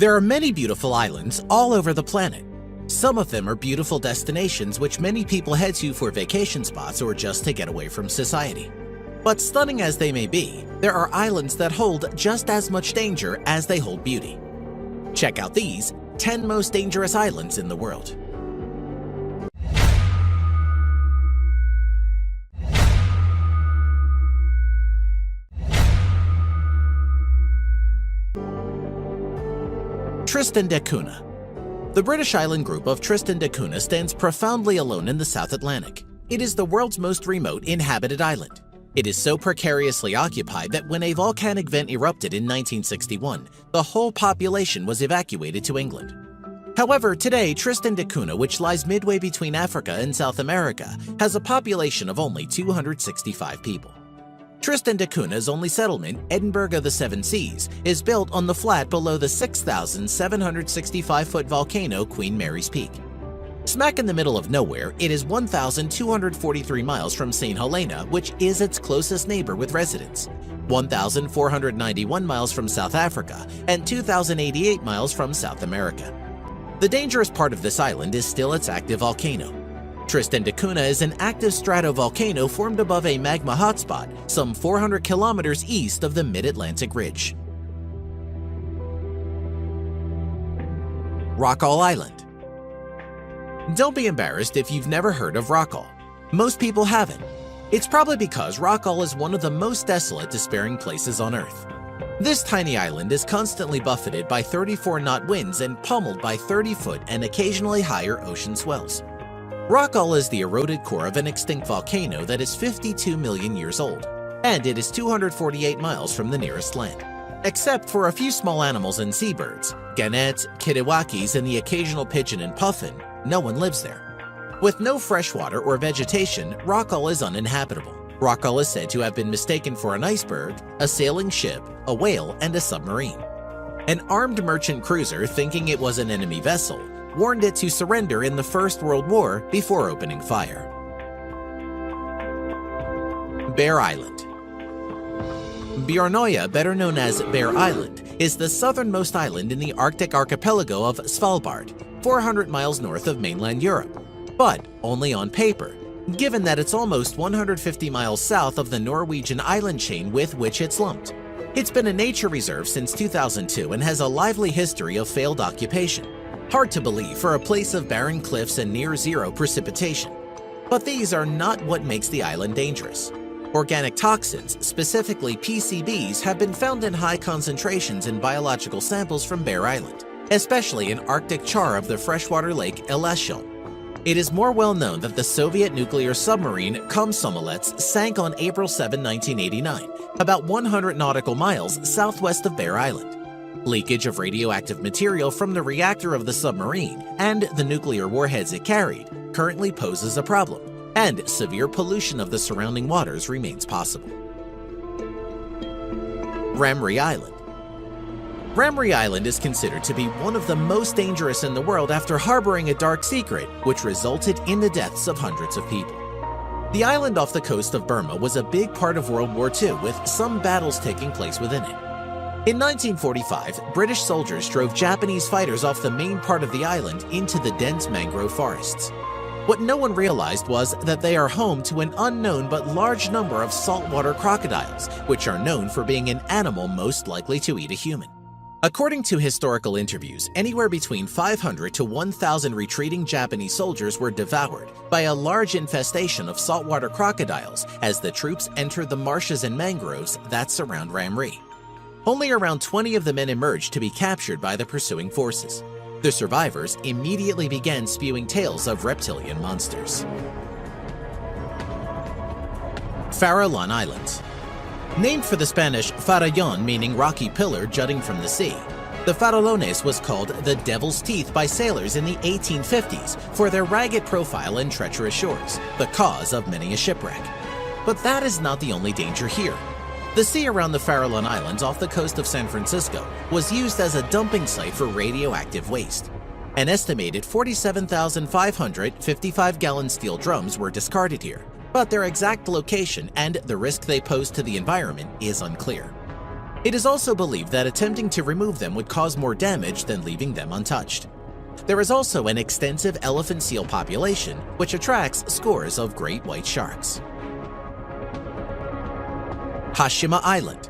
There are many beautiful islands all over the planet. Some of them are beautiful destinations which many people head to for vacation spots or just to get away from society. But stunning as they may be, there are islands that hold just as much danger as they hold beauty. Check out these 10 most dangerous islands in the world. Tristan da Cunha. The British island group of Tristan da Cunha stands profoundly alone in the South Atlantic. It is the world's most remote inhabited island. It is so precariously occupied that when a volcanic vent erupted in 1961, the whole population was evacuated to England. However, today, Tristan da Cunha, which lies midway between Africa and South America, has a population of only 265 people. Tristan da Cunha's only settlement, Edinburgh of the Seven Seas, is built on the flat below the 6,765-foot volcano Queen Mary's Peak. Smack in the middle of nowhere, it is 1,243 miles from St. Helena, which is its closest neighbor with residents, 1,491 miles from South Africa, and 2,088 miles from South America. The dangerous part of this island is still its active volcano. Tristan da Cunha is an active stratovolcano formed above a magma hotspot some 400 kilometers east of the Mid-Atlantic Ridge. Rockall Island. Don't be embarrassed if you've never heard of Rockall. Most people haven't. It's probably because Rockall is one of the most desolate, despairing places on Earth. This tiny island is constantly buffeted by 34-knot winds and pummeled by 30-foot and occasionally higher ocean swells. Rockall is the eroded core of an extinct volcano that is 52 million years old, and it is 248 miles from the nearest land. Except for a few small animals and seabirds, gannets, kittiwakes, and the occasional pigeon and puffin, no one lives there. With no fresh water or vegetation, Rockall is uninhabitable. Rockall is said to have been mistaken for an iceberg, a sailing ship, a whale, and a submarine. An armed merchant cruiser, thinking it was an enemy vessel, warned it to surrender in the First World War before opening fire. Bear Island. Bjornoya, better known as Bear Island, is the southernmost island in the Arctic archipelago of Svalbard, 400 miles north of mainland Europe, but only on paper, given that it's almost 150 miles south of the Norwegian island chain with which it's lumped. It's been a nature reserve since 2002 and has a lively history of failed occupation. Hard to believe for a place of barren cliffs and near-zero precipitation. But these are not what makes the island dangerous. Organic toxins, specifically PCBs, have been found in high concentrations in biological samples from Bear Island, especially in Arctic char of the freshwater lake Elasjon. It is more well known that the Soviet nuclear submarine Komsomolets sank on April 7, 1989, about 100 nautical miles southwest of Bear Island. Leakage of radioactive material from the reactor of the submarine and the nuclear warheads it carried currently poses a problem, and severe pollution of the surrounding waters remains possible. Ramree Island. Ramree Island is considered to be one of the most dangerous in the world after harboring a dark secret which resulted in the deaths of hundreds of people. The island off the coast of Burma was a big part of World War II, with some battles taking place within it. In 1945, British soldiers drove Japanese fighters off the main part of the island into the dense mangrove forests. What no one realized was that they are home to an unknown but large number of saltwater crocodiles, which are known for being an animal most likely to eat a human. According to historical interviews, anywhere between 500 to 1,000 retreating Japanese soldiers were devoured by a large infestation of saltwater crocodiles as the troops entered the marshes and mangroves that surround Ramree. Only around 20 of the men emerged to be captured by the pursuing forces. The survivors immediately began spewing tales of reptilian monsters. Farallon Islands. Named for the Spanish farallón, meaning rocky pillar jutting from the sea, the Farallones was called the Devil's Teeth by sailors in the 1850s for their ragged profile and treacherous shores, the cause of many a shipwreck. But that is not the only danger here. The sea around the Farallon Islands off the coast of San Francisco was used as a dumping site for radioactive waste. An estimated 47,500 55-gallon steel drums were discarded here, but their exact location and the risk they pose to the environment is unclear. It is also believed that attempting to remove them would cause more damage than leaving them untouched. There is also an extensive elephant seal population, which attracts scores of great white sharks. Hashima Island.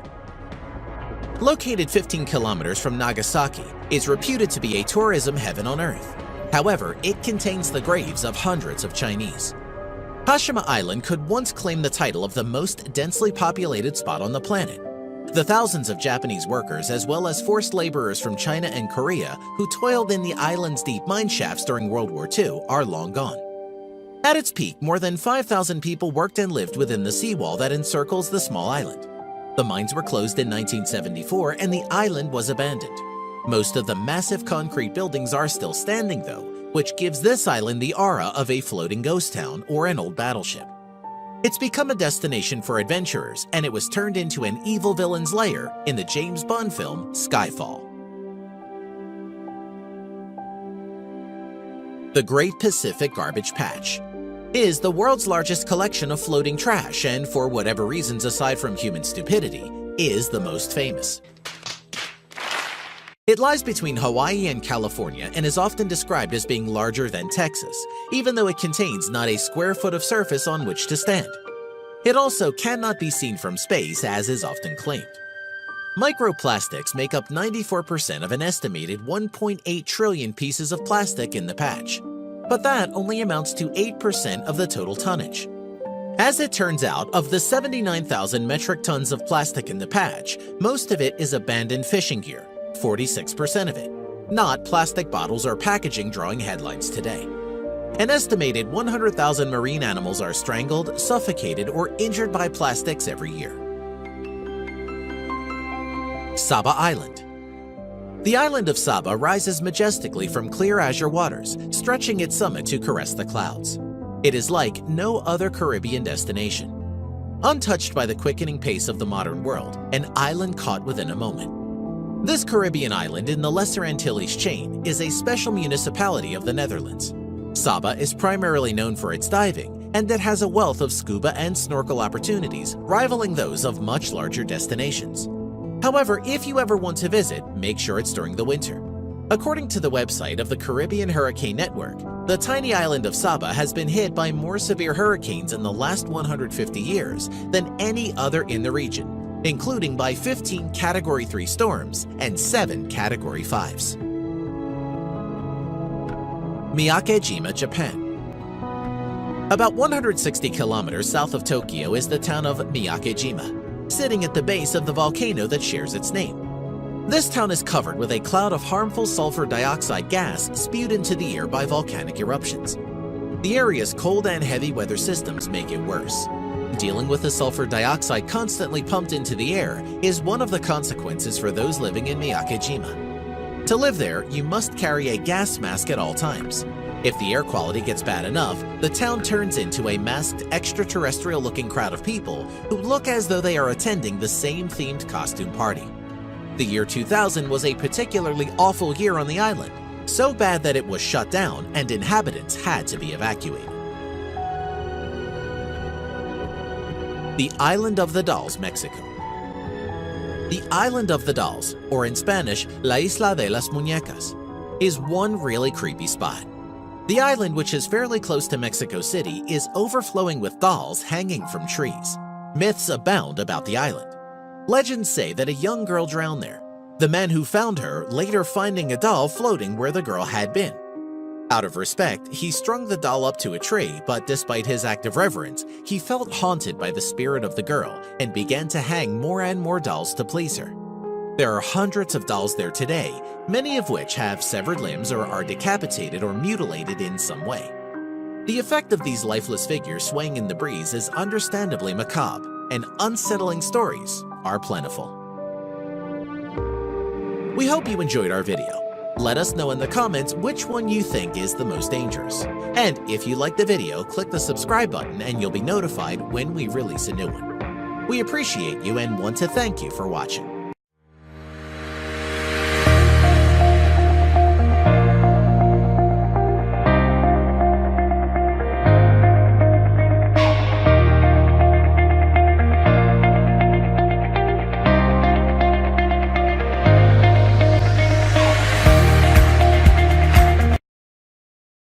Located 15 kilometers from Nagasaki, is reputed to be a tourism heaven on Earth. However, it contains the graves of hundreds of Chinese. Hashima Island could once claim the title of the most densely populated spot on the planet. The thousands of Japanese workers as well as forced laborers from China and Korea who toiled in the island's deep mine shafts during World War II are long gone. At its peak, more than 5,000 people worked and lived within the seawall that encircles the small island. The mines were closed in 1974 and the island was abandoned. Most of the massive concrete buildings are still standing though, which gives this island the aura of a floating ghost town or an old battleship. It's become a destination for adventurers, and it was turned into an evil villain's lair in the James Bond film Skyfall. The Great Pacific Garbage Patch is the world's largest collection of floating trash and, for whatever reasons aside from human stupidity, is the most famous. It lies between Hawaii and California and is often described as being larger than Texas, even though it contains not a square foot of surface on which to stand. It also cannot be seen from space, as is often claimed. Microplastics make up 94% of an estimated 1.8 trillion pieces of plastic in the patch, but that only amounts to 8% of the total tonnage. As it turns out, of the 79,000 metric tons of plastic in the patch, most of it is abandoned fishing gear, 46% of it, not plastic bottles or packaging drawing headlines today. An estimated 100,000 marine animals are strangled, suffocated, or injured by plastics every year. Saba Island. The island of Saba rises majestically from clear azure waters, stretching its summit to caress the clouds. It is like no other Caribbean destination. Untouched by the quickening pace of the modern world, an island caught within a moment. This Caribbean island in the Lesser Antilles chain is a special municipality of the Netherlands. Saba is primarily known for its diving, and it has a wealth of scuba and snorkel opportunities, rivaling those of much larger destinations. However, if you ever want to visit, make sure it's during the winter. According to the website of the Caribbean Hurricane Network, the tiny island of Saba has been hit by more severe hurricanes in the last 150 years than any other in the region, including by 15 Category 3 storms and 7 Category 5s. Miyake-jima, Japan. About 160 kilometers south of Tokyo is the town of Miyake-jima, sitting at the base of the volcano that shares its name. This town is covered with a cloud of harmful sulfur dioxide gas spewed into the air by volcanic eruptions. The area's cold and heavy weather systems make it worse. Dealing with the sulfur dioxide constantly pumped into the air is one of the consequences for those living in Miyake-jima. To live there, you must carry a gas mask at all times. If the air quality gets bad enough, the town turns into a masked extraterrestrial-looking crowd of people who look as though they are attending the same themed costume party. The year 2000 was a particularly awful year on the island, so bad that it was shut down and inhabitants had to be evacuated. The Island of the Dolls, Mexico. The Island of the Dolls, or in Spanish, La Isla de las Muñecas, is one really creepy spot. The island, which is fairly close to Mexico City, is overflowing with dolls hanging from trees. Myths abound about the island. Legends say that a young girl drowned there, the man who found her later finding a doll floating where the girl had been. Out of respect, he strung the doll up to a tree, but despite his act of reverence, he felt haunted by the spirit of the girl and began to hang more and more dolls to please her. There are hundreds of dolls there today, many of which have severed limbs or are decapitated or mutilated in some way. The effect of these lifeless figures swaying in the breeze is understandably macabre, and unsettling stories are plentiful. We hope you enjoyed our video. Let us know in the comments which one you think is the most dangerous. And if you liked the video, click the subscribe button and you'll be notified when we release a new one. We appreciate you and want to thank you for watching.